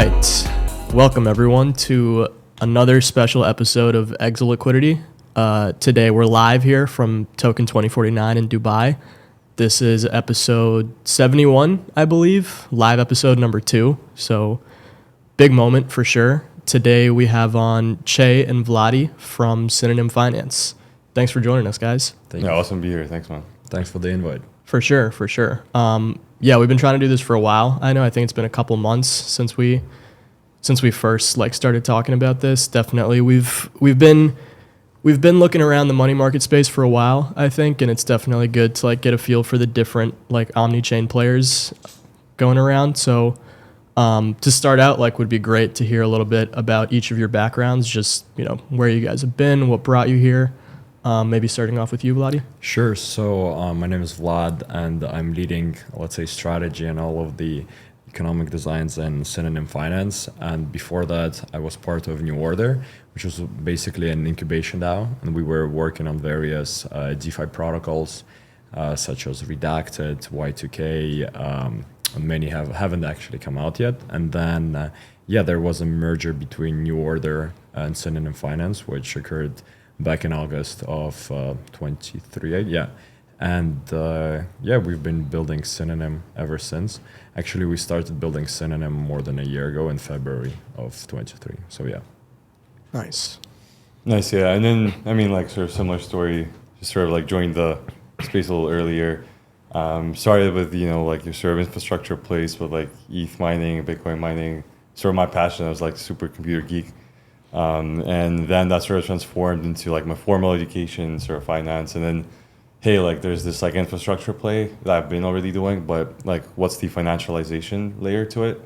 right. Welcome, everyone, to another special episode of Exit Liquidity. Today, we're live here from Token 2049 in Dubai. This is episode 71, I believe, live episode number 2. So, big moment for sure. Today, we have on Che and Vlad from Synonym Finance. Thanks for joining us, guys. Awesome to be here. Thanks, man. Thanks for the invite. For sure. Yeah, we've been trying to do this for a while. I think it's been a couple months since we first started talking about this. Definitely, we've been looking around the money market space for a while, I think, and it's definitely good to get a feel for the different omni-chain players going around. So to start out, would be great to hear a little bit about each of your backgrounds, just where you guys have been, what brought you here. Maybe starting off with you, Vlad. Sure. So my name is Vlad, and I'm leading, let's say, strategy and all of the economic designs in Synonym Finance. And before that, I was part of New Order, which was basically an incubation DAO, and we were working on various DeFi protocols, such as Redacted, Y2K. Many haven't actually come out yet. And then, there was a merger between New Order and Synonym Finance, which occurred back in August of 23, and we've been building Synonym ever since. Actually, we started building Synonym more than a year ago in February of 23. So Nice, yeah. And then sort of similar story. Just sort of joined the space a little earlier. Started with your sort of infrastructure place with ETH mining, Bitcoin mining. Sort of my passion. I was super computer geek. And then that sort of transformed into my formal education, sort of finance. And then, hey, there's this infrastructure play that I've been already doing, but what's the financialization layer to it?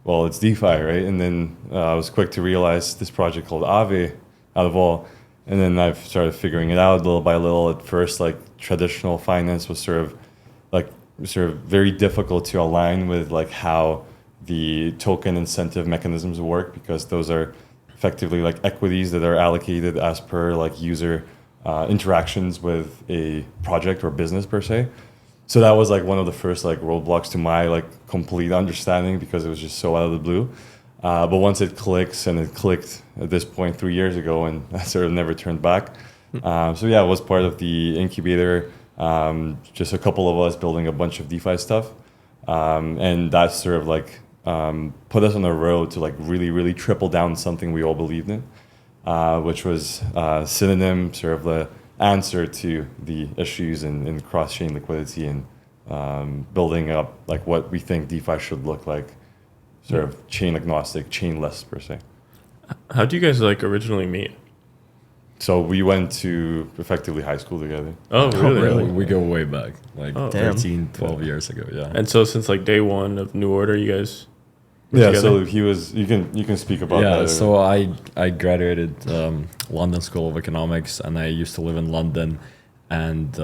Well, it's DeFi, right? And then I was quick to realize this project called Aave out of all. And then I've started figuring it out little by little. At first, traditional finance was sort of very difficult to align with how the token incentive mechanisms work, because those are effectively equities that are allocated as per user interactions with a project or business per se. So that was one of the first roadblocks to my complete understanding, because it was just so out of the blue. But once it clicks, and it clicked at this point 3 years ago, and I sort of never turned back. I was part of the incubator, just a couple of us building a bunch of DeFi stuff. And that sort of put us on a road to really, really triple down something we all believed in, which was Synonym, sort of the answer to the issues in cross-chain liquidity, and building up what we think DeFi should look like, sort of chain agnostic, chainless per se. How do you guys originally meet? So we went to effectively high school together. Oh, really? We go way back, 13, 12 years ago, yeah. And so since day one of New Order, you guys together? So he was, you can speak about that. Yeah, so I graduated London School of Economics, and I used to live in London, and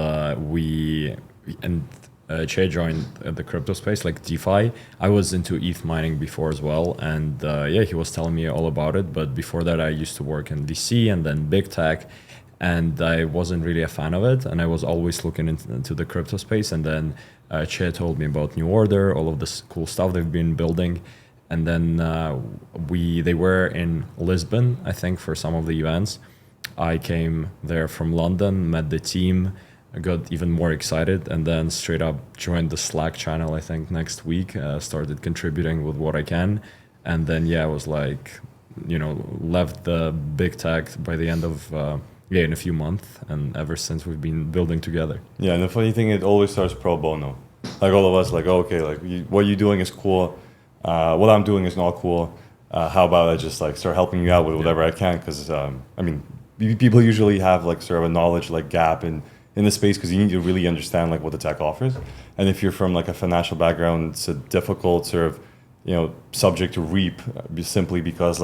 Che joined the crypto space, DeFi. I was into ETH mining before as well, and he was telling me all about it. But before that, I used to work in VC and then big tech, and I wasn't really a fan of it. And I was always looking into the crypto space. And then Che told me about New Order, all of this cool stuff they've been building. And then they were in Lisbon, I think, for some of the events. I came there from London, met the team. I got even more excited, and then straight up joined the Slack channel, I think, next week. Started contributing with what I can. And then, I was left the big tech by the end of, in a few months. And ever since, we've been building together. Yeah, and the funny thing, it always starts pro bono. All of us, what you're doing is cool. What I'm doing is not cool. How about I just start helping you out with whatever I can? Because, people usually have sort of a knowledge gap in the space, because you need to really understand what the tech offers. And if you're from a financial background, it's a difficult sort of subject to reap, simply because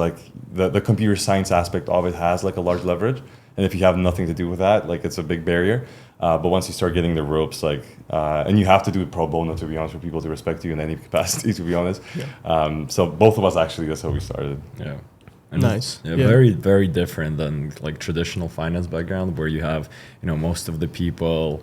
the computer science aspect of it has a large leverage. And if you have nothing to do with that, it's a big barrier. But once you start getting the ropes, and you have to do it pro bono, to be honest, for people to respect you in any capacity, to be honest. Yeah. So both of us, actually, that's how we started. Yeah. And nice. Very, very different than traditional finance background, where you have, most of the people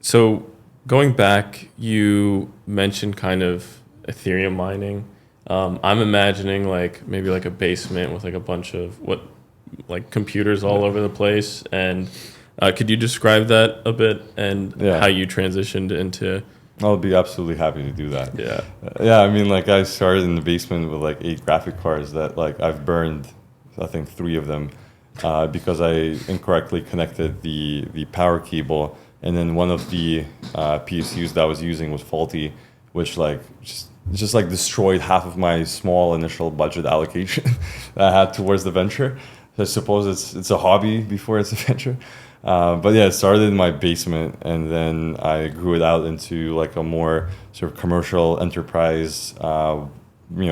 So going back, you mentioned kind of Ethereum mining. I'm imagining like maybe like a basement with like a bunch of computers all over the place. And could you describe that a bit and how you transitioned into? I'll be absolutely happy to do that. Yeah. Yeah, I mean, like I started in the basement with like 8 graphic cards that like I've burned, I think 3 of them, because I incorrectly connected the power cable, and then one of the PSUs that I was using was faulty, which like just like destroyed half of my small initial budget allocation that I had towards the venture. So I suppose it's a hobby before it's a venture. But yeah, it started in my basement, and then I grew it out into like a more sort of commercial enterprise,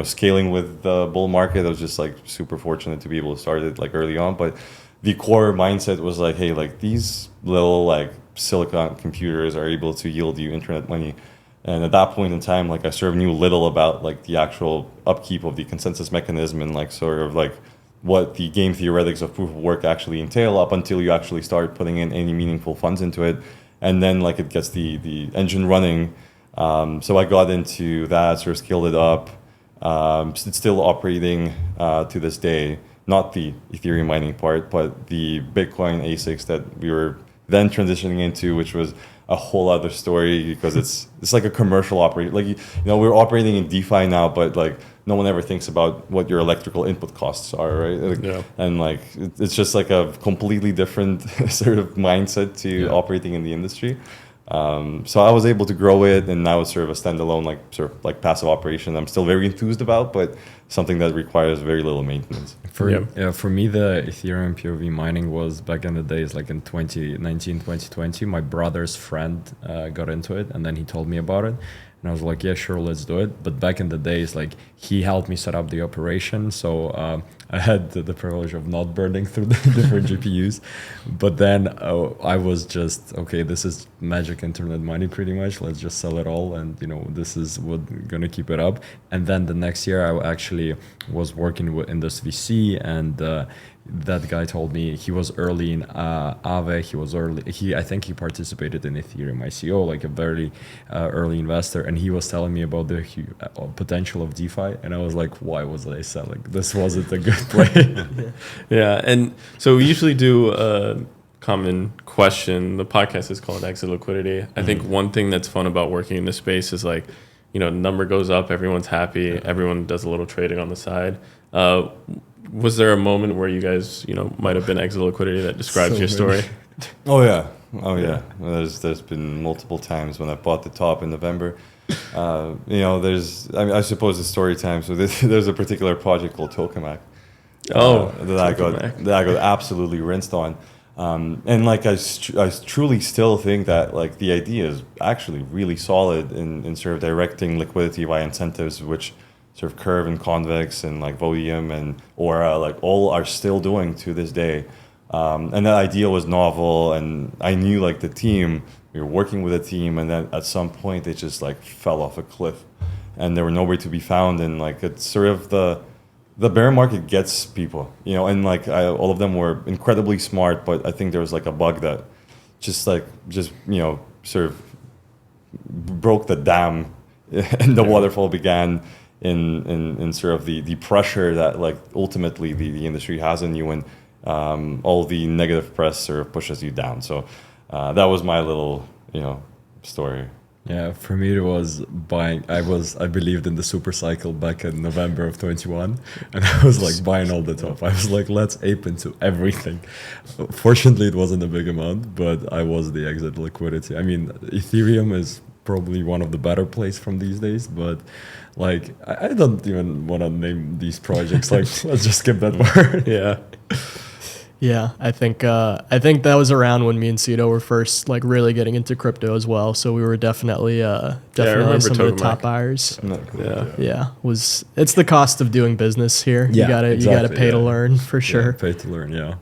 scaling with the bull market. I was just like super fortunate to be able to start it like early on. But the core mindset was like, hey, like these little like silicon computers are able to yield you internet money. And at that point in time, like I sort of knew little about like the actual upkeep of the consensus mechanism and like sort of like what the game theoretics of proof of work actually entail up until you actually start putting in any meaningful funds into it. And then like it gets the engine running. So I got into that, sort of scaled it up. It's still operating to this day, not the Ethereum mining part, but the Bitcoin ASICs that we were then transitioning into, which was a whole other story because it's like a commercial operation. Like, we're operating in DeFi now, but like no one ever thinks about what your electrical input costs are, right? Like, and like it's just like a completely different sort of mindset to operating in the industry. So I was able to grow it, and now it's sort of a standalone, like sort of like passive operation. I'm still very enthused about, but something that requires very little maintenance. For me, the Ethereum POV mining was back in the days, like in 2019, 2020. My brother's friend got into it, and then he told me about it. And I was like, yeah, sure, let's do it. But back in the days, like he helped me set up the operation. So I had the privilege of not burning through the different GPUs. But then I was just, okay, this is magic internet mining pretty much. Let's just sell it all. And, this is what's going to keep it up. And then the next year I actually was working in this VC, and that guy told me he was early in Aave. He was early. I think he participated in Ethereum ICO, like a very early investor. And he was telling me about the potential of DeFi, and I was like, "Why was I selling? This wasn't a good play." Yeah, and so we usually do a common question. The podcast is called Exit Liquidity. I think one thing that's fun about working in this space is like, number goes up, everyone's happy, everyone does a little trading on the side. Was there a moment where you guys, might have been Exit Liquidity that describes your story? Oh yeah. There's been multiple times when I bought the top in November. I suppose the story time. So there's a particular project called Tokenomics. That I got absolutely rinsed on. And like I truly still think that like the idea is actually really solid in sort of directing liquidity via incentives, which sort of Curve and Convex and like Vodium and Aura, like all are still doing to this day. And that idea was novel, and I knew like the team, we were working with a team, and then at some point they just like fell off a cliff and they were nowhere to be found. And like it's sort of the bear market gets people, and like all of them were incredibly smart, but I think there was like a bug that just sort of broke the dam and the waterfall began in sort of the pressure that like ultimately the industry has on you, and all the negative press sort of pushes you down. So that was my little story. Yeah, for me it was buying. I believed in the super cycle back in November of 21, and I was like buying all the top. I was like, let's ape into everything. Fortunately, it wasn't a big amount, but I was the Exit Liquidity. I mean, Ethereum is probably one of the better plays from these days, but like I don't even want to name these projects. Like, let's just skip that part. Yeah, I think that was around when me and Cedo were first like really getting into crypto as well. So we were definitely some of the top buyers. It's the cost of doing business here. Yeah, you gotta pay to learn for sure. Yeah, pay to learn, yeah.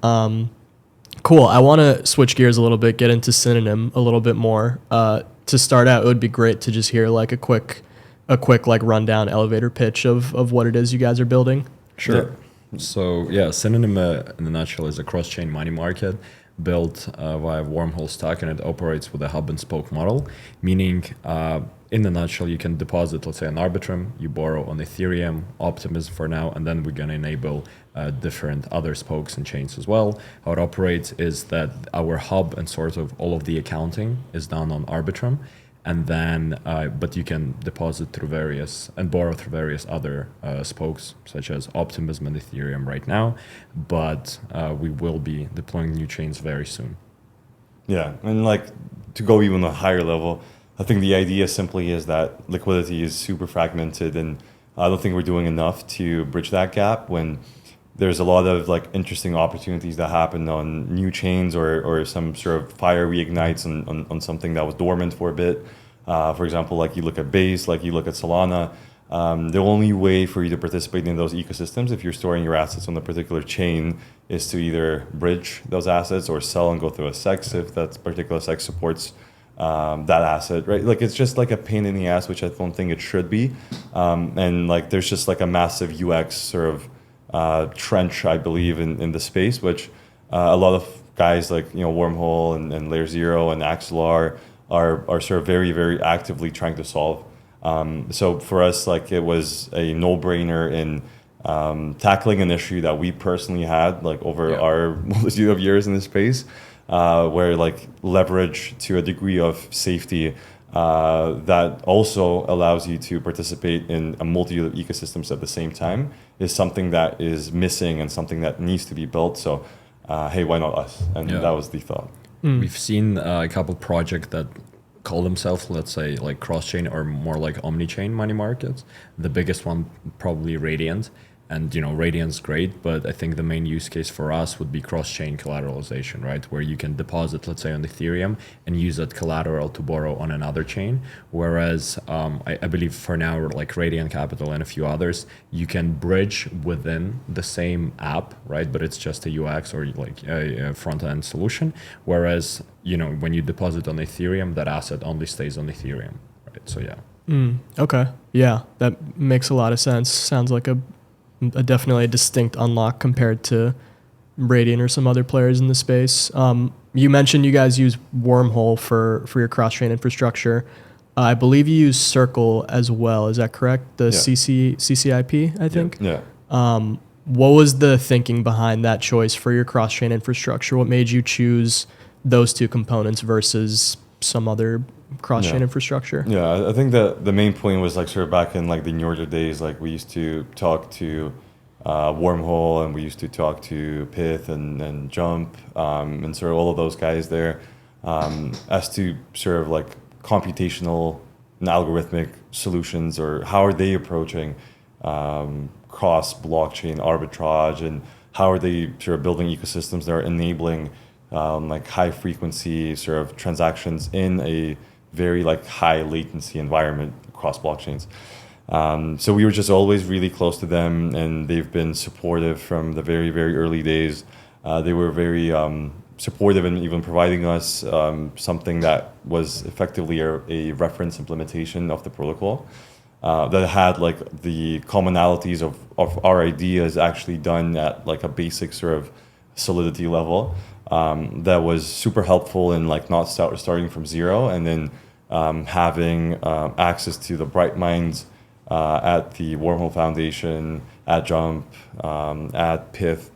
Cool. I want to switch gears a little bit, get into Synonym a little bit more. To start out, it would be great to just hear like a quick like rundown elevator pitch of what it is you guys are building. Sure. So yeah, Synonym in a nutshell is a cross-chain money market built via Wormhole stack, and it operates with a hub and spoke model, meaning in a nutshell, you can deposit, let's say, on Arbitrum, you borrow on Ethereum, Optimism for now, and then we're going to enable different other spokes and chains as well. How it operates is that our hub and sort of all of the accounting is done on Arbitrum, and then but you can deposit through various and borrow through various other spokes such as Optimism and Ethereum right now, but we will be deploying new chains very soon. Yeah, and like to go even a higher level, I think the idea simply is that liquidity is super fragmented, and I don't think we're doing enough to bridge that gap when there's a lot of like interesting opportunities that happen on new chains or some sort of fire reignites on something that was dormant for a bit. For example, like you look at Base, like you look at Solana, the only way for you to participate in those ecosystems if you're storing your assets on a particular chain is to either bridge those assets or sell and go through a SEX if that particular SEX supports that asset, right? Like it's just like a pain in the ass, which I don't think it should be. And like there's just like a massive UX sort of trench, I believe, in the space, which a lot of guys like Wormhole and Layer Zero and Axelar are sort of very, very actively trying to solve. So for us, like it was a no-brainer in tackling an issue that we personally had like over our multitude of years in this space. Where like leverage to a degree of safety that also allows you to participate in a multitude of ecosystems at the same time is something that is missing and something that needs to be built. So, hey, why not us? And that was the thought. We've seen a couple projects that call themselves, let's say, like cross-chain or more like omni-chain money markets. The biggest one probably Radiant. And Radiant's great, but I think the main use case for us would be cross-chain collateralization, right? Where you can deposit, let's say, on Ethereum and use that collateral to borrow on another chain. Whereas I believe for now, like Radiant Capital and a few others, you can bridge within the same app, right? But it's just a UX or like a front-end solution. Whereas, when you deposit on Ethereum, that asset only stays on Ethereum, right? So yeah. Okay. Yeah, that makes a lot of sense. Sounds like a definitely a distinct unlock compared to Radiant or some other players in the space. You mentioned you guys use Wormhole for your cross-chain infrastructure. I believe you use Circle as well. Is that correct? The CCIP, I think. Yeah. What was the thinking behind that choice for your cross-chain infrastructure? What made you choose those two components versus some other cross-chain infrastructure? Yeah, I think that the main point was like sort of back in like the Order days, like we used to talk to Wormhole and we used to talk to Pith and Jump and sort of all of those guys there as to sort of like computational and algorithmic solutions, or how are they approaching cross-blockchain arbitrage, and how are they sort of building ecosystems that are enabling like high frequency sort of transactions in a very like high latency environment across blockchains. So we were just always really close to them, and they've been supportive from the very, very early days. They were very supportive in even providing us something that was effectively a reference implementation of the protocol that had like the commonalities of our ideas actually done at like a basic sort of solidity level. That was super helpful in like not starting from zero, and then having access to the bright minds at the Wormhole Foundation, at Jump, at Pith,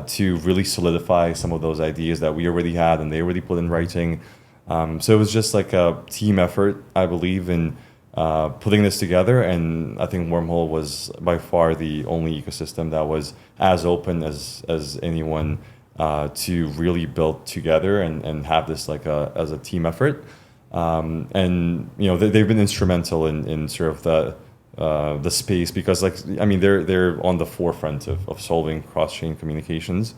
to really solidify some of those ideas that we already had and they already put in writing. So it was just like a team effort, I believe, in putting this together. And I think Wormhole was by far the only ecosystem that was as open as anyone to really build together and have this like as a team effort. And they've been instrumental in sort of the space, because like I mean they're on the forefront of solving cross-chain communications,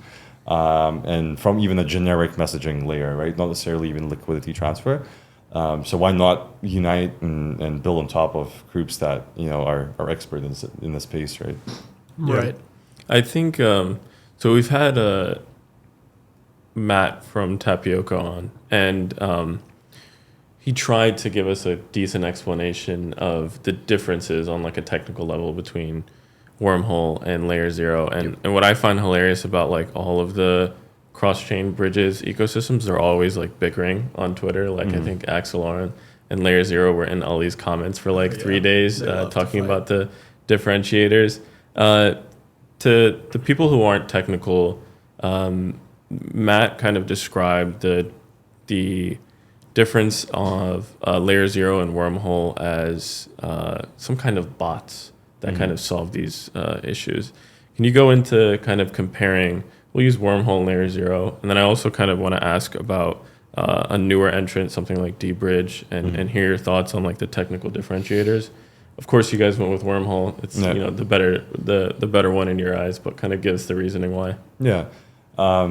and from even a generic messaging layer, right? Not necessarily even liquidity transfer. So why not unite and build on top of groups that are expert in the space, right? Right. I think so. We've had Matt from Tapioca on, and he tried to give us a decent explanation of the differences on like a technical level between Wormhole and Layer Zero. And what I find hilarious about like all of the cross-chain bridges ecosystems, they're always like bickering on Twitter. Like I think Axelar and Layer Zero were in all these comments for like 3 days talking about the differentiators. To the people who aren't technical, Matt kind of described the difference of Layer Zero and Wormhole as some kind of bots that kind of solve these issues. Can you go into kind of comparing? We'll use Wormhole and Layer Zero, and then I also kind of want to ask about a newer entrant, something like D-Bridge, and hear your thoughts on like the technical differentiators. Of course, you guys went with Wormhole. It's the better one in your eyes, but kind of give us the reasoning why. Yeah, I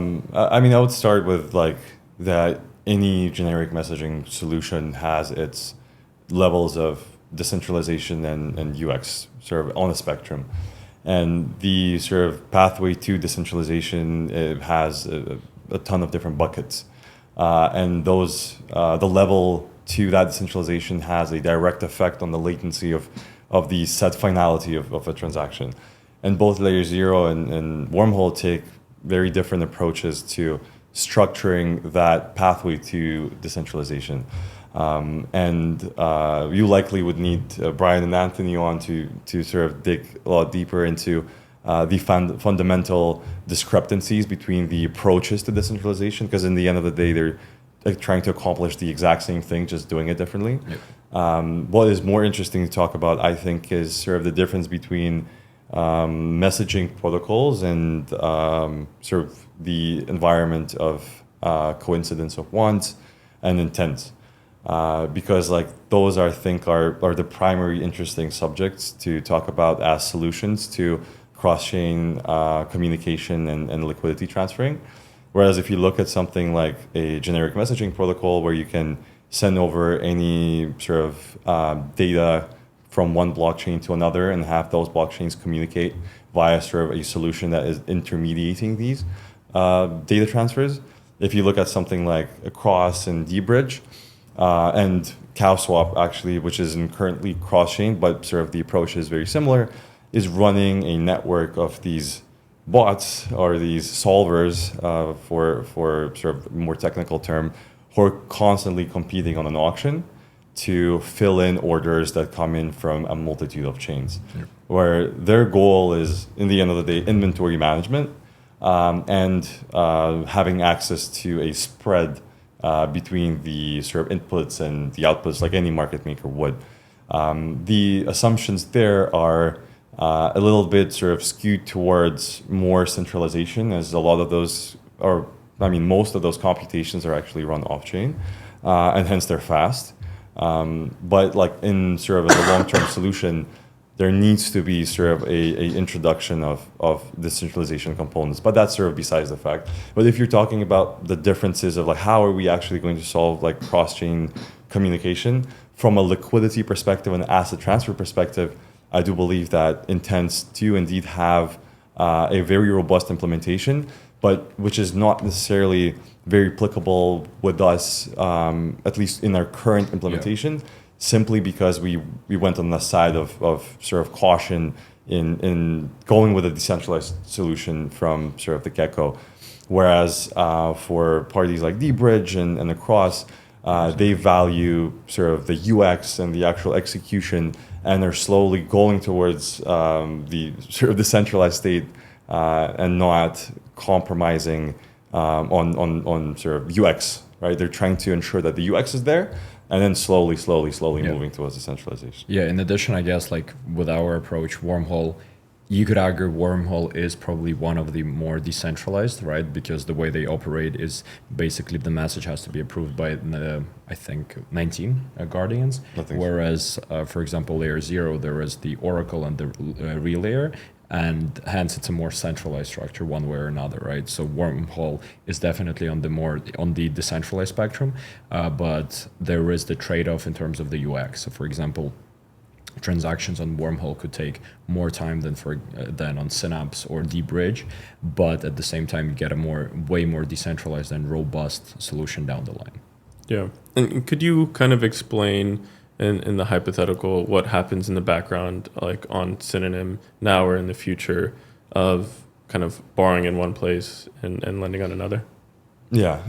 mean, I would start with like that. Any generic messaging solution has its levels of decentralization and UX sort of on a spectrum, and the sort of pathway to decentralization has a ton of different buckets, and those the level to that decentralization has a direct effect on the latency of the set finality of a transaction. And both Layer Zero and Wormhole take very different approaches to structuring that pathway to decentralization. And you likely would need Brian and Anthony on to sort of dig a lot deeper into the fundamental discrepancies between the approaches to decentralization, because in the end of the day, they're like trying to accomplish the exact same thing, just doing it differently. Yep. What is more interesting to talk about, I think, is sort of the difference between messaging protocols and sort of the environment of coincidence of wants and intent. Because like those I think are the primary interesting subjects to talk about as solutions to cross-chain communication and liquidity transferring. Whereas if you look at something like a generic messaging protocol where you can send over any sort of data from one blockchain to another and have those blockchains communicate via sort of a solution that is intermediating these data transfers. If you look at something like a Cross and D-Bridge and CowSwap actually, which isn't currently cross-chain, but sort of the approach is very similar, is running a network of these bots or these solvers for sort of more technical term, who are constantly competing on an auction to fill in orders that come in from a multitude of chains, where their goal is, in the end of the day, inventory management and having access to a spread between the sort of inputs and the outputs, like any market maker would. The assumptions there are a little bit sort of skewed towards more centralization, as a lot of those, or I mean, most of those computations are actually run off-chain, and hence they're fast. But like in sort of a long-term solution, there needs to be sort of a introduction of decentralization components, but that's sort of besides the fact. But if you're talking about the differences of like how are we actually going to solve like cross-chain communication from a liquidity perspective and asset transfer perspective, I do believe that intends to indeed have a very robust implementation, but which is not necessarily very applicable with us, at least in our current implementation, simply because we went on the side of sort of caution in going with a decentralized solution from sort of the get-go. Whereas for parties like D-Bridge and the Cross, they value sort of the UX and the actual execution, and are slowly going towards the sort of decentralized state and not compromising on sort of UX, right? They're trying to ensure that the UX is there, and then slowly moving towards decentralization. Yeah, in addition, I guess, like with our approach, Wormhole, you could argue Wormhole is probably one of the more decentralized, right? Because the way they operate is basically the message has to be approved by, I think, 19 guardians. Whereas, for example, Layer Zero, there is the Oracle and the Relayer, and hence it's a more centralized structure one way or another, right? So Wormhole is definitely on the decentralized spectrum, but there is the trade-off in terms of the UX. So for example, transactions on Wormhole could take more time than on Synapse or D-Bridge, but at the same time you get a way more decentralized and robust solution down the line. Yeah, and could you kind of explain in the hypothetical, what happens in the background, like on Synonym now or in the future, of kind of borrowing in one place and lending on another? Yeah,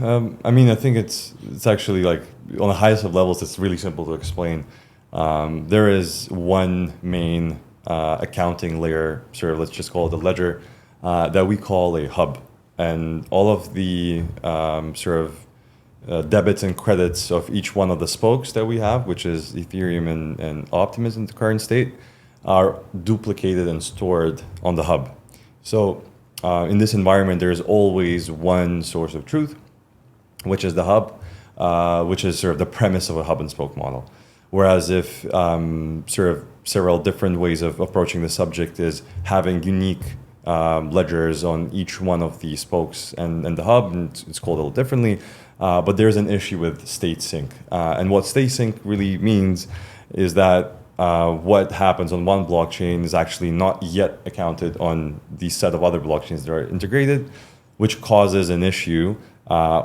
I mean, I think it's actually like on the highest of levels, it's really simple to explain. There is one main accounting layer, sort of let's just call it a ledger, that we call a hub, and all of the sort of debits and credits of each one of the spokes that we have, which is Ethereum and Optimism in the current state, are duplicated and stored on the hub. So in this environment, there's always one source of truth, which is the hub, which is sort of the premise of a hub and spoke model. Whereas if sort of several different ways of approaching the subject is having unique ledgers on each one of the spokes and the hub, and it's called a little differently, but there's an issue with state sync. And what state sync really means is that what happens on one blockchain is actually not yet accounted on the set of other blockchains that are integrated, which causes an issue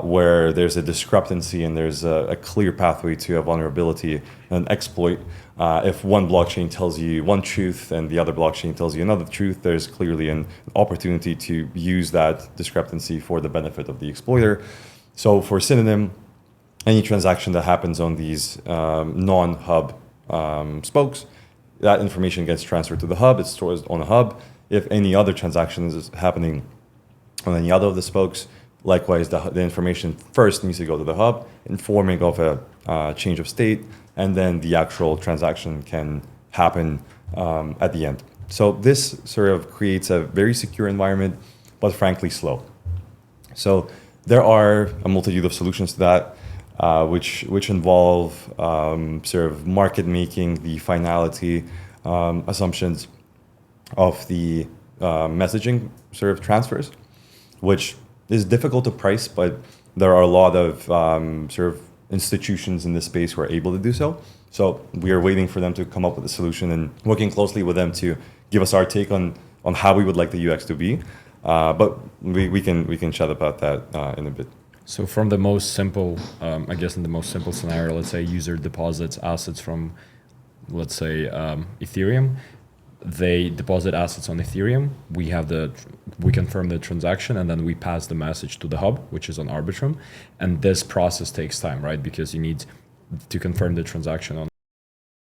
where there's a discrepancy and there's a clear pathway to a vulnerability and exploit. If one blockchain tells you one truth and the other blockchain tells you another truth, there's clearly an opportunity to use that discrepancy for the benefit of the exploiter. So for Synonym, any transaction that happens on these non-hub spokes, that information gets transferred to the hub, it's stored on the hub. If any other transaction is happening on any other of the spokes, likewise, the information first needs to go to the hub, informing of a change of state, and then the actual transaction can happen at the end. So this sort of creates a very secure environment, but frankly slow. So there are a multitude of solutions to that, which involve sort of market making, the finality assumptions of the messaging sort of transfers, which is difficult to price, but there are a lot of sort of institutions in this space who are able to do so. So we are waiting for them to come up with a solution and working closely with them to give us our take on how we would like the UX to be. But we can chat about that in a bit. So from the most simple, I guess in the most simple scenario, let's say user deposits assets from, let's say, Ethereum. They deposit assets on Ethereum. We confirm the transaction, and then we pass the message to the hub, which is on Arbitrum. And this process takes time, right? Because you need to confirm the transaction on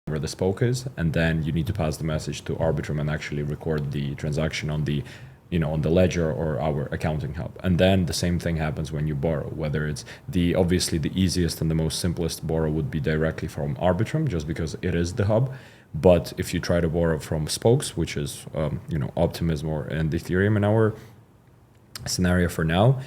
where the spoke is, and then you need to pass the message to Arbitrum and actually record the transaction on the on the ledger or our accounting hub. And then the same thing happens when you borrow, whether it's obviously the easiest and the most simplest borrow would be directly from Arbitrum, just because it is the hub. But if you try to borrow from spokes, which is Optimism and Ethereum in our scenario for now,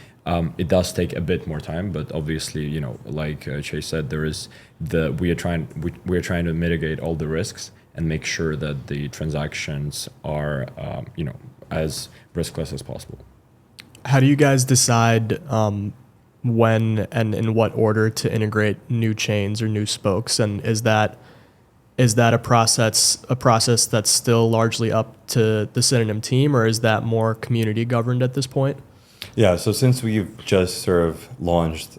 it does take a bit more time. But obviously, like Che said, we are trying to mitigate all the risks and make sure that the transactions are as riskless as possible. How do you guys decide when and in what order to integrate new chains or new spokes? And is that a process that's still largely up to the Synonym team, or is that more community governed at this point? Yeah, so since we've just sort of launched,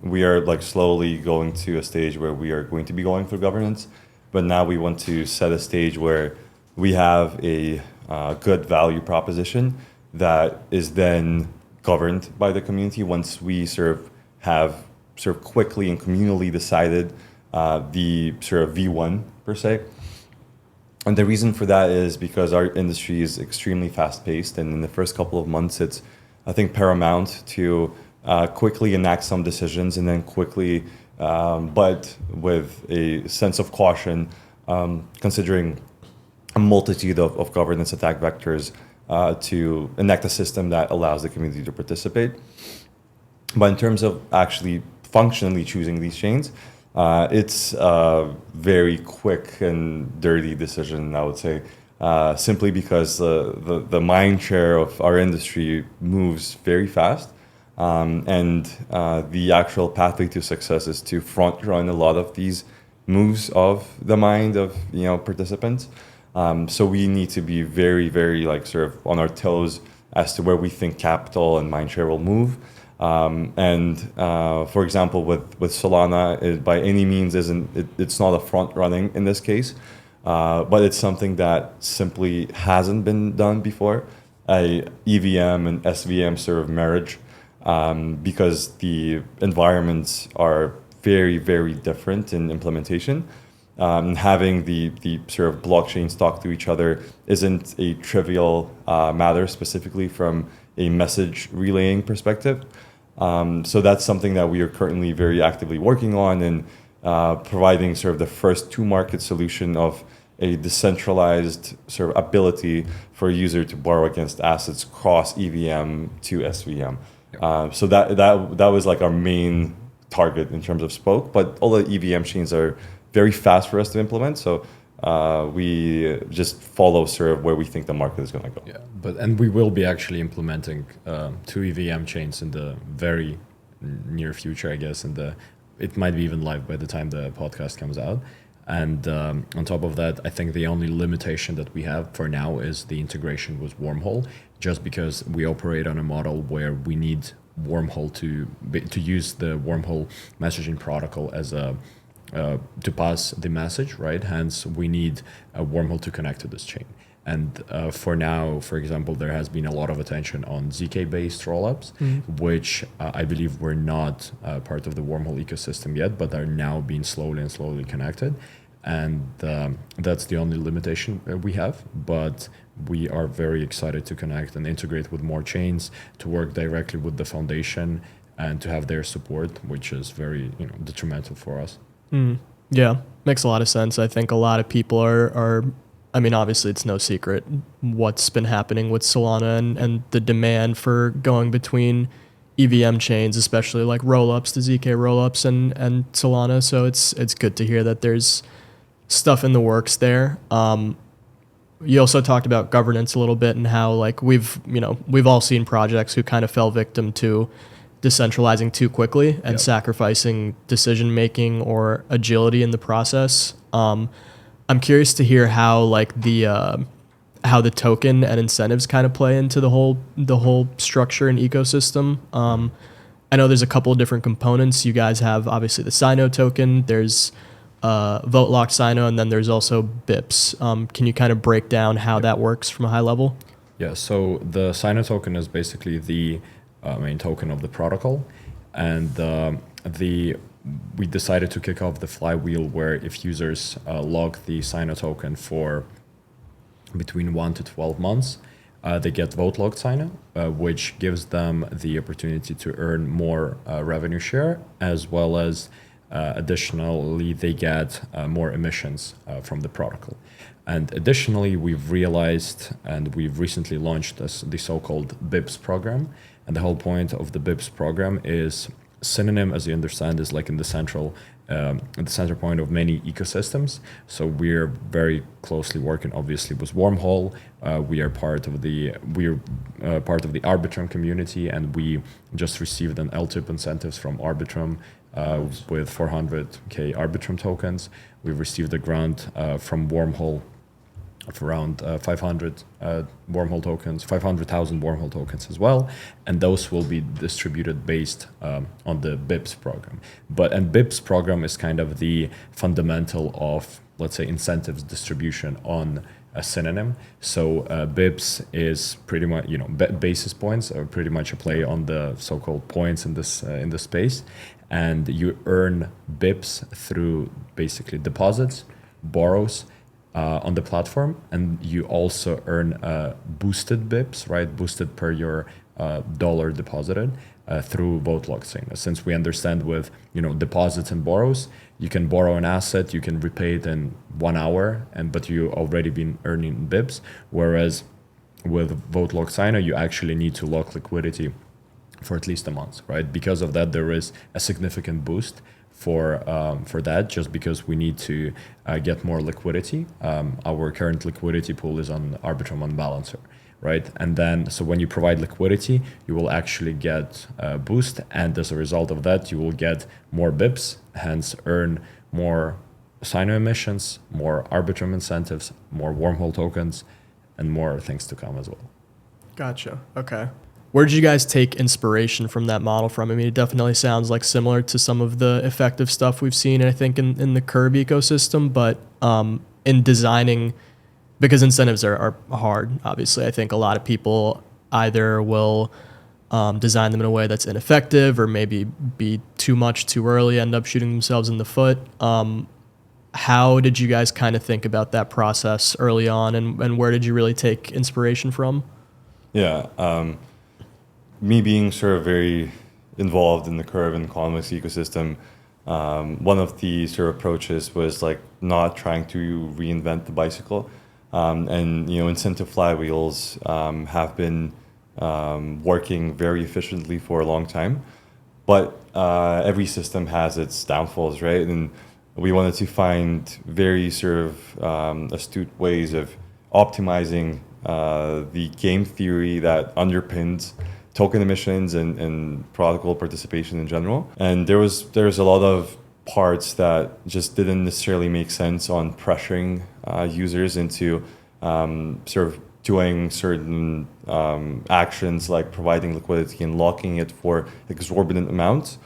we are like slowly going to a stage where we are going to be going through governance, but now we want to set a stage where we have a good value proposition that is then governed by the community once we have quickly and communally decided the sort of V1 per se. And the reason for that is because our industry is extremely fast paced, and in the first couple of months it's, I think, paramount to quickly enact some decisions and then quickly, but with a sense of caution, considering a multitude of governance attack vectors to enact a system that allows the community to participate. But in terms of actually functionally choosing these chains, it's a very quick and dirty decision, I would say, simply because the mind share of our industry moves very fast. And the actual pathway to success is to front run a lot of these moves of the mind of participants. So we need to be very, very on our toes as to where we think capital and mindshare will move. For example, with Solana, it by any means it's not a front running in this case, but it's something that simply hasn't been done before. A EVM and SVM sort of marriage, because the environments are very, very different in implementation. Having the sort of blockchains talk to each other isn't a trivial matter, specifically from a message relaying perspective. So that's something that we are currently very actively working on, and providing sort of the first to market solution of a decentralized sort of ability for a user to borrow against assets cross EVM to SVM. So that was like our main target in terms of Spoke, but all the EVM chains are very fast for us to implement. So we just follow sort of where we think the market is going to go. Yeah, and we will be actually implementing 2 EVM chains in the very near future, I guess. It might be even live by the time the podcast comes out. And on top of that, I think the only limitation that we have for now is the integration with Wormhole, just because we operate on a model where we need Wormhole to use the Wormhole messaging protocol as to pass the message, right? Hence, we need a Wormhole to connect to this chain. And for now, for example, there has been a lot of attention on ZK-based rollups, which I believe were not part of the Wormhole ecosystem yet, but are now being slowly connected. And that's the only limitation we have. But we are very excited to connect and integrate with more chains, to work directly with the foundation, and to have their support, which is very detrimental for us. Yeah, makes a lot of sense. I think a lot of people are I mean, obviously it's no secret what's been happening with Solana and the demand for going between EVM chains, especially like rollups, the ZK rollups and Solana. So it's good to hear that there's stuff in the works there. You also talked about governance a little bit, and how like we've all seen projects who kind of fell victim to decentralizing too quickly and sacrificing decision making or agility in the process. I'm curious to hear how like how the token and incentives kind of play into the whole structure and ecosystem. I know there's a couple of different components. You guys have obviously the Syno token, there's vote locked Syno, and then there's also BIPS. Can you kind of break down how that works from a high level? Yeah, so the Syno token is basically the main token of the protocol, and we decided to kick off the flywheel where if users lock the Syno token for between 1 to 12 months, they get vote locked Syno, which gives them the opportunity to earn more revenue share, as well as additionally they get more emissions from the protocol. And additionally, we've realized, and we've recently launched the so-called BIPS program. And the whole point of the BIPS program is Synonym, as you understand, is like in the center point of many ecosystems. So we're very closely working, obviously, with Wormhole. We are part of the Arbitrum community, and we just received an LTIP incentives from Arbitrum with 400k Arbitrum tokens. We've received a grant from Wormhole of around 500 Wormhole tokens, 500,000 Wormhole tokens as well, and those will be distributed based on the BIPS program. And BIPS program is kind of the fundamental of, let's say, incentives distribution on a Synonym. So BIPS is pretty much, basis points are pretty much a play on the so-called points in this space, and you earn BIPS through basically deposits, borrows, on the platform, and you also earn boosted BIPS, right? Boosted per your dollar deposited through vote locked Syno. Since we understand with deposits and borrows, you can borrow an asset, you can repay it in 1 hour, but you already been earning BIPS. Whereas with vote locked Syno, you actually need to lock liquidity for at least a month, right? Because of that, there is a significant boost for that, just because we need to get more liquidity. Our current liquidity pool is on Arbitrum on Balancer, right? And then, so when you provide liquidity, you will actually get a boost, and as a result of that, you will get more BIPS, hence earn more Syno emissions, more Arbitrum incentives, more Wormhole tokens, and more things to come as well. Gotcha. Okay. Where did you guys take inspiration from that model from? I mean, it definitely sounds like similar to some of the effective stuff we've seen, I think, in the Curve ecosystem, but in designing, because incentives are hard, obviously, I think a lot of people either will design them in a way that's ineffective or maybe be too much too early, end up shooting themselves in the foot. How did you guys kind of think about that process early on, and where did you really take inspiration from? Yeah. Me being sort of very involved in the Curve and Economics ecosystem, one of the sort of approaches was like not trying to reinvent the bicycle. And incentive flywheels have been working very efficiently for a long time, but every system has its downfalls, right? And we wanted to find very sort of astute ways of optimizing the game theory that underpins token emissions and protocol participation in general. And there's a lot of parts that just didn't necessarily make sense on pressuring users into sort of doing certain actions like providing liquidity and locking it for exorbitant amounts,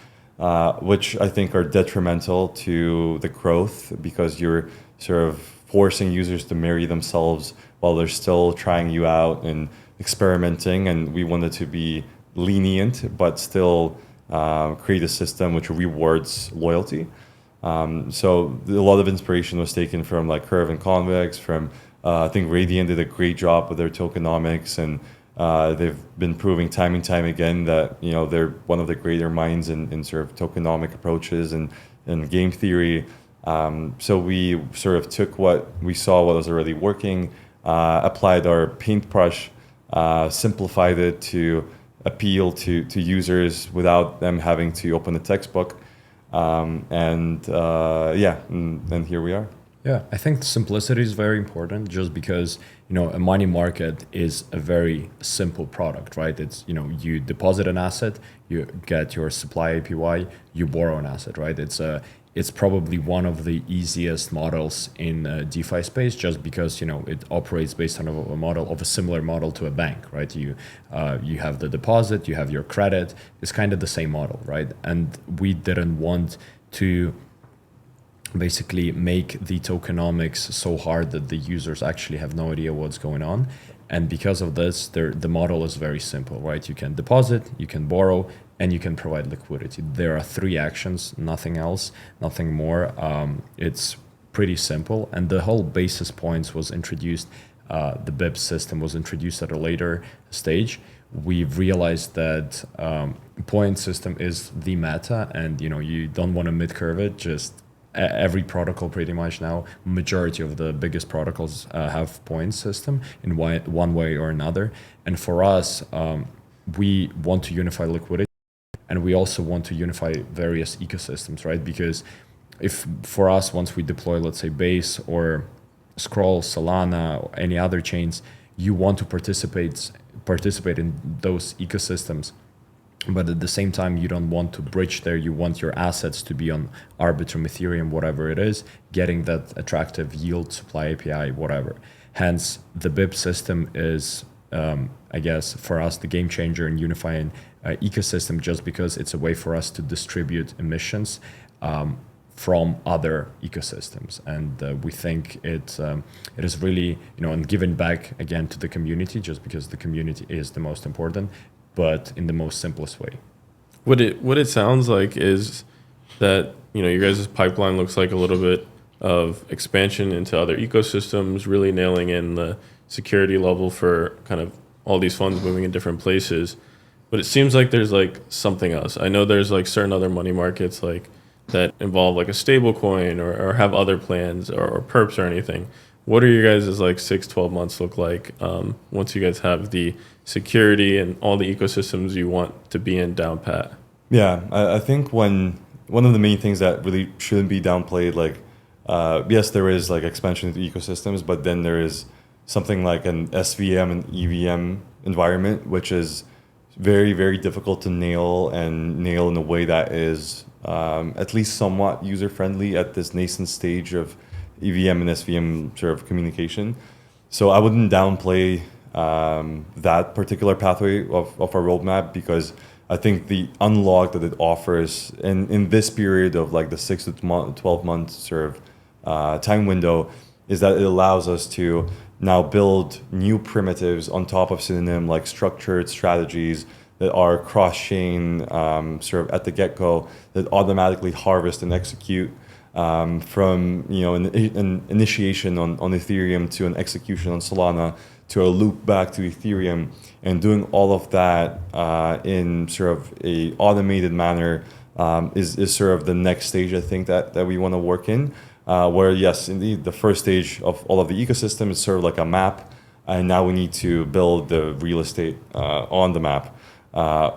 which I think are detrimental to the growth because you're sort of forcing users to marry themselves while they're still trying you out and experimenting. And we wanted to be lenient, but still create a system which rewards loyalty. So a lot of inspiration was taken from like Curve and Convex, from I think Radiant did a great job with their tokenomics, and they've been proving time and time again that they're one of the greater minds in sort of tokenomic approaches and game theory. So we sort of took what we saw, what was already working, applied our paintbrush, simplified it to appeal to users without them having to open a textbook. And here we are. Yeah, I think simplicity is very important just because, a money market is a very simple product, right? It's, you deposit an asset, you get your supply APY, you borrow an asset, right? It's probably one of the easiest models in DeFi space just because, it operates based on a model of a similar model to a bank, right? You have the deposit, you have your credit, it's kind of the same model, right? And we didn't want to basically make the tokenomics so hard that the users actually have no idea what's going on. And because of this, the model is very simple, right? You can deposit, you can borrow, and you can provide liquidity. There are 3 actions, nothing else, nothing more. It's pretty simple. And the whole basis points was introduced, the BIPS system was introduced at a later stage. We've realized that point system is the meta, and you don't want to mid-curve it. Just every protocol pretty much now, majority of the biggest protocols have point system in one way or another. And for us, we want to unify liquidity, and we also want to unify various ecosystems, right? Because if for us, once we deploy, let's say Base or Scroll, Solana, or any other chains, you want to participate in those ecosystems. But at the same time, you don't want to bridge there. You want your assets to be on Arbitrum, Ethereum, whatever it is, getting that attractive yield, supply API, whatever. Hence, the BIP system is, I guess, for us, the game changer in unifying ecosystem, just because it's a way for us to distribute emissions from other ecosystems. And we think it is really, and giving back again to the community, just because the community is the most important, but in the most simplest way. What it sounds like is that your guys' pipeline looks like a little bit of expansion into other ecosystems, really nailing in the security level for kind of all these funds moving in different places. But it seems like there's like something else. I know there's like certain other money markets like that involve like a stable coin or have other plans or perps or anything. What are your guys' like 6-12 months look like once you guys have the security and all the ecosystems you want to be in down pat? Yeah, I think one of the main things that really shouldn't be downplayed, like, yes, there is like expansion into ecosystems, but then there is something like an SVM and EVM environment, which is very, very difficult to nail in a way that is at least somewhat user-friendly at this nascent stage of EVM and SVM sort of communication. So I wouldn't downplay that particular pathway of our roadmap, because I think the unlock that it offers in this period of like the 6 to 12 months sort of time window is that it allows us to now build new primitives on top of Synonym, like structured strategies that are cross-chain sort of at the get-go, that automatically harvest and execute from an initiation on Ethereum to an execution on Solana to a loop back to Ethereum, and doing all of that in sort of a automated manner is sort of the next stage I think that we want to work in. Where yes, indeed, the first stage of all of the ecosystem is sort of like a map, and now we need to build the real estate on the map,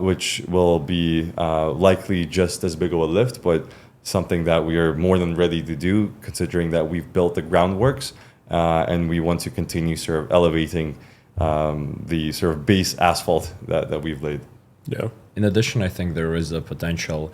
which will be likely just as big of a lift, but something that we are more than ready to do, considering that we've built the groundworks, and we want to continue sort of elevating the sort of base asphalt that we've laid. Yeah. In addition, I think there is a potential,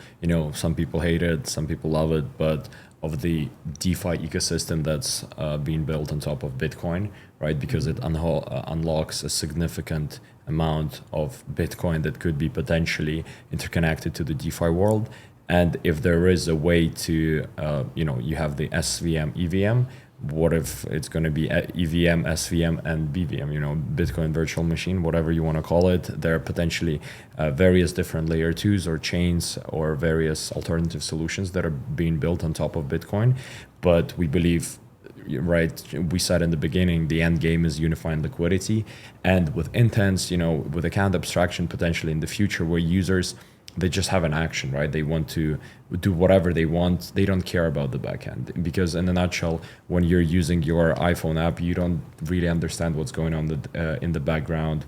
some people hate it, some people love it, but of the DeFi ecosystem that's being built on top of Bitcoin, right? Because it unlocks a significant amount of Bitcoin that could be potentially interconnected to the DeFi world. And if there is a way to, you have the SVM, EVM, what if it's going to be EVM, SVM, and BVM, Bitcoin virtual machine, whatever you want to call it. There are potentially various different layer 2s or chains or various alternative solutions that are being built on top of Bitcoin. But we believe, right, we said in the beginning, the end game is unifying liquidity. And with intents, with account abstraction potentially in the future where users, they just have an action, right? They want to do whatever they want. They don't care about the backend, because in a nutshell, when you're using your iPhone app, you don't really understand what's going on in the background,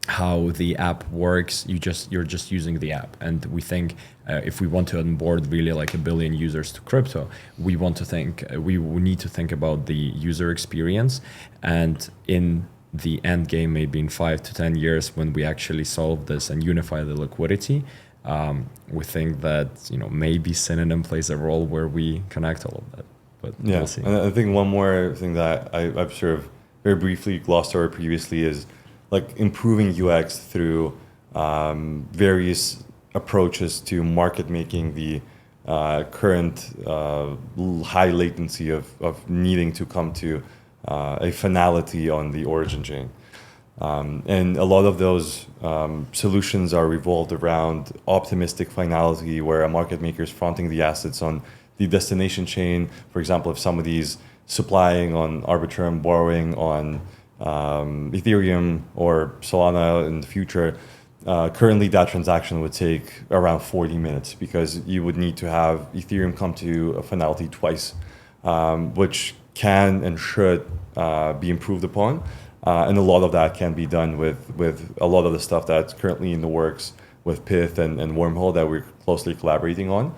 how the app works. You're just using the app. And we think if we want to onboard really like 1 billion users to crypto, we need to think about the user experience, and in the end game maybe in 5 to 10 years when we actually solve this and unify the liquidity, we think that maybe Synonym plays a role where we connect all of that. But yeah, we'll see. And I think one more thing that I've sort of very briefly glossed over previously is like improving UX through various approaches to market making the current high latency of needing to come to a finality on the origin chain. And a lot of those solutions are revolved around optimistic finality, where a market maker is fronting the assets on the destination chain. For example, if somebody's supplying on Arbitrum, borrowing on Ethereum or Solana in the future, currently that transaction would take around 40 minutes, because you would need to have Ethereum come to a finality twice, which can and should be improved upon. And a lot of that can be done with a lot of the stuff that's currently in the works with Pyth and Wormhole that we're closely collaborating on.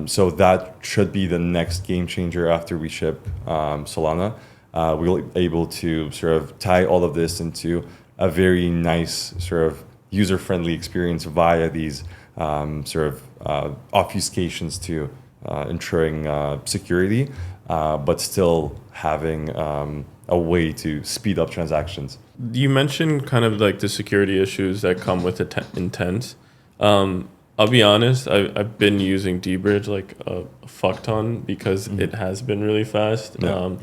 So that should be the next game changer after we ship Solana. We'll be able to sort of tie all of this into a very nice sort of user-friendly experience via these sort of obfuscations to ensuring security, but still having a way to speed up transactions. You mentioned kind of like the security issues that come with intent. I'll be honest, I've been using dBridge like a fuck ton because it has been really fast. Yeah.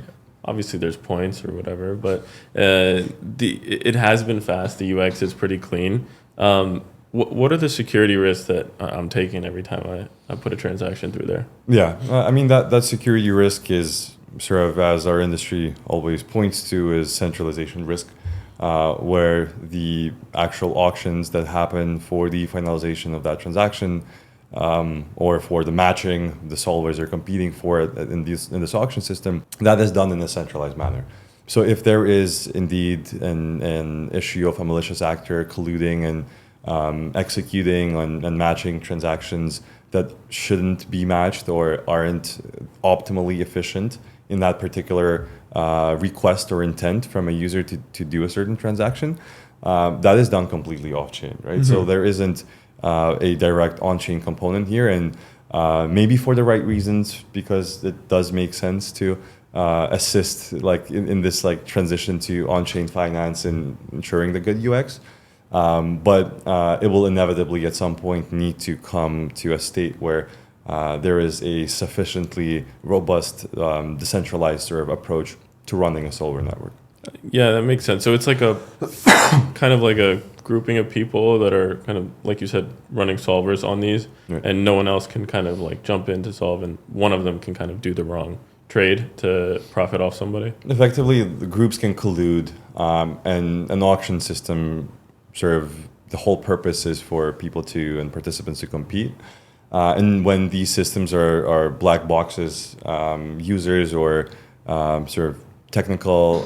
Obviously there's points or whatever, but it has been fast. The UX is pretty clean. What are the security risks that I'm taking every time I put a transaction through there? Yeah, I mean, that security risk is sort of, as our industry always points to, is centralization risk, where the actual auctions that happen for the finalization of that transaction, or for the matching the solvers are competing for it in this auction system, that is done in a centralized manner. So if there is indeed an issue of a malicious actor colluding and executing and matching transactions that shouldn't be matched or aren't optimally efficient in that particular request or intent from a user to do a certain transaction, that is done completely off-chain, right? Mm-hmm. So there isn't a direct on-chain component here, and maybe for the right reasons, because it does make sense to assist like in this like transition to on-chain finance and ensuring the good UX. But it will inevitably at some point need to come to a state where there is a sufficiently robust, decentralized sort of approach to running a solar network. Yeah, that makes sense. So it's like a kind of like a grouping of people that are kind of, like you said, running solvers on these, Right. and no one else can kind of like jump in to solve, and one of them can kind of do the wrong trade to profit off somebody. Effectively, the groups can collude, and an auction system sort of the whole purpose is for people to and participants to compete. And when these systems are black boxes, users or sort of technical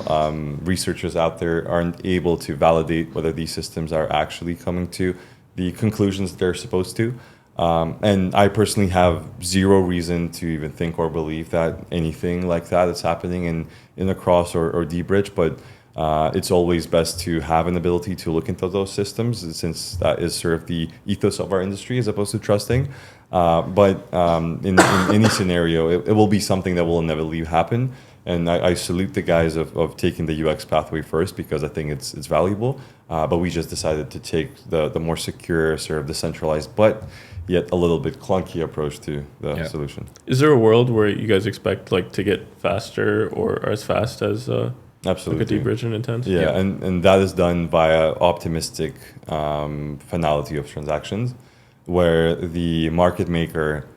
researchers out there aren't able to validate whether these systems are actually coming to the conclusions they're supposed to. And I personally have zero reason to even think or believe that anything like that is happening in a cross or deep bridge, but it's always best to have an ability to look into those systems, since that is sort of the ethos of our industry as opposed to trusting. But in any scenario, it will be something that will inevitably happen. And I salute the guys of taking the UX pathway first, because I think it's valuable. But we just decided to take the more secure, sort of decentralized, but yet a little bit clunky approach to the solution. Is there a world where you guys expect like to get faster or as fast as Absolutely. like a deep bridge and intense? Yeah, and that is done via optimistic finality of transactions, where the market maker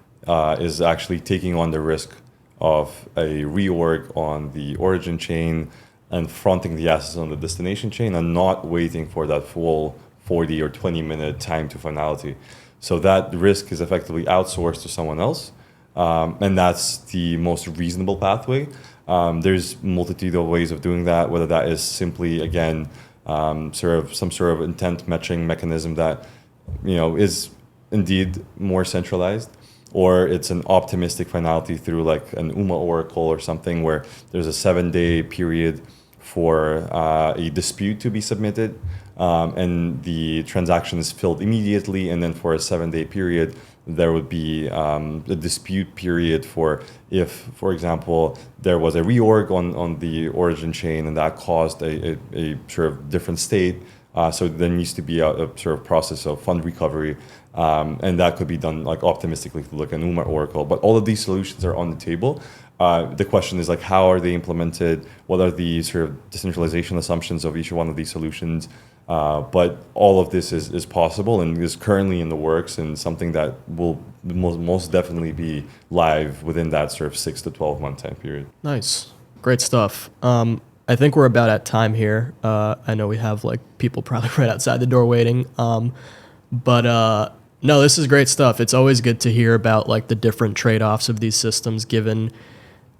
is actually taking on the risk of a reorg on the origin chain and fronting the assets on the destination chain, and not waiting for that full 40 or 20 minute time to finality. So that risk is effectively outsourced to someone else, and that's the most reasonable pathway. There's multitude of ways of doing that, whether that is simply, again, sort of some sort of intent matching mechanism that is indeed more centralized, or it's an optimistic finality through like an UMA oracle or something, where there's a 7-day period for a dispute to be submitted, and the transaction is filled immediately, and then for a 7-day period there would be a dispute period for if, for example, there was a reorg on the origin chain and that caused a sort of different state. So there needs to be a sort of process of fund recovery, and that could be done like optimistically through like an UMA oracle. But all of these solutions are on the table. The question is like, how are they implemented? What are the sort of decentralization assumptions of each one of these solutions? But all of this is possible and is currently in the works, and something that will most definitely be live within that sort of 6 to 12 month time period. Nice. Great stuff. I think we're about at time here. I know we have like people probably right outside the door waiting. But no, this is great stuff. It's always good to hear about like the different trade-offs of these systems, given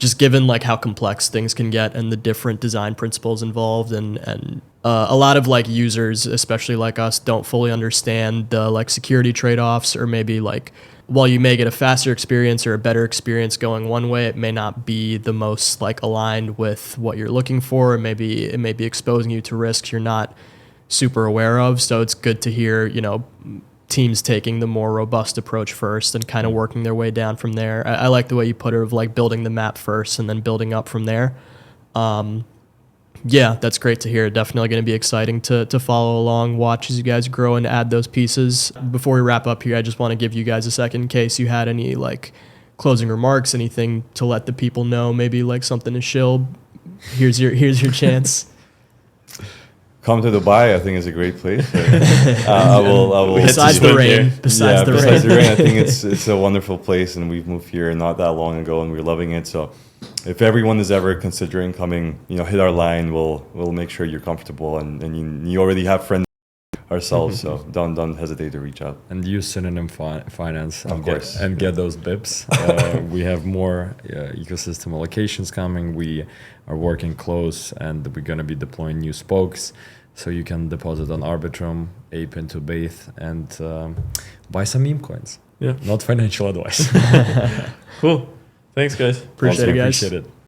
like how complex things can get and the different design principles involved, and a lot of like users, especially like us, don't fully understand the like security trade-offs, or maybe like while you may get a faster experience or a better experience going one way, it may not be the most like aligned with what you're looking for. It may be exposing you to risks you're not super aware of. So it's good to hear, teams taking the more robust approach first and kind of working their way down from there. I like the way you put it, of like building the map first and then building up from there. Yeah, that's great to hear. Definitely going to be exciting to follow along, watch as you guys grow and add those pieces. Before we wrap up here, I just want to give you guys a second in case you had any like closing remarks, anything to let the people know, maybe like something to shill. Here's your chance. Come to Dubai, I think is a great place. I will. Besides the rain, besides the rain, I think it's a wonderful place, and we've moved here not that long ago, and we're loving it. So, if everyone is ever considering coming, hit our line. We'll make sure you're comfortable, and you already have friends ourselves. So don't hesitate to reach out And use Synonym Finance Of course. and get those BIPS. We have more ecosystem allocations coming. We are working close, and we're going to be deploying new spokes. So you can deposit on Arbitrum, ape into Beth, and buy some meme coins. Yeah. Not financial advice. Cool. Thanks, guys. Appreciate it, guys. Appreciate it.